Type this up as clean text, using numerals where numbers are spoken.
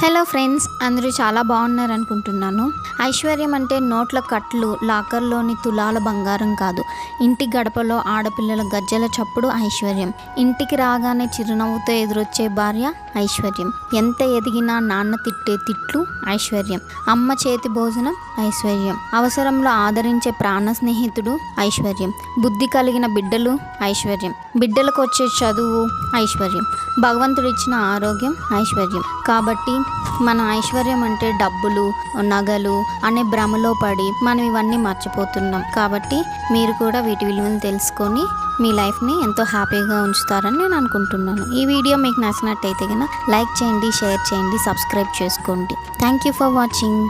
Hello friends, అందరూ చాలా బాగున్నారు అనుకుంటున్నాను. ఐశ్వర్యం అంటే నోట్ల కట్లు, లాకర్లోని తులాల బంగారం కాదు. ఇంటి గడపలో ఆడపిల్లల గజ్జల చప్పుడు ఐశ్వర్యం. ఇంటికి రాగానే చిరునవ్వుతో ఎదురొచ్చే భార్య ఐశ్వర్యం. ఎంత ఎదిగినా నాన్న తిట్టే తిట్లు ఐశ్వర్యం. అమ్మ చేతి భోజనం ఐశ్వర్యం. అవసరంలో ఆదరించే ప్రాణ స్నేహితుడు ఐశ్వర్యం. బుద్ధి కలిగిన బిడ్డలు ఐశ్వర్యం. బిడ్డలకు వచ్చే చదువు ఐశ్వర్యం. భగవంతుడిచ్చిన ఆరోగ్యం ఐశ్వర్యం. కాబట్టి మన ఐశ్వర్యం అంటే డబ్బులు, నగలు అనే భ్రమలో పడి మనం ఇవన్నీ మర్చిపోతున్నాం. కాబట్టి మీరు కూడా వీటి విలువను తెలుసుకొని మీ లైఫ్ని ఎంతో హ్యాపీగా ఉంచుతారని నేను అనుకుంటున్నాను. ఈ వీడియో మీకు నచ్చినట్టయితే కనుక లైక్ చేయండి, షేర్ చేయండి, సబ్స్క్రైబ్ చేసుకోండి. Thank you for watching.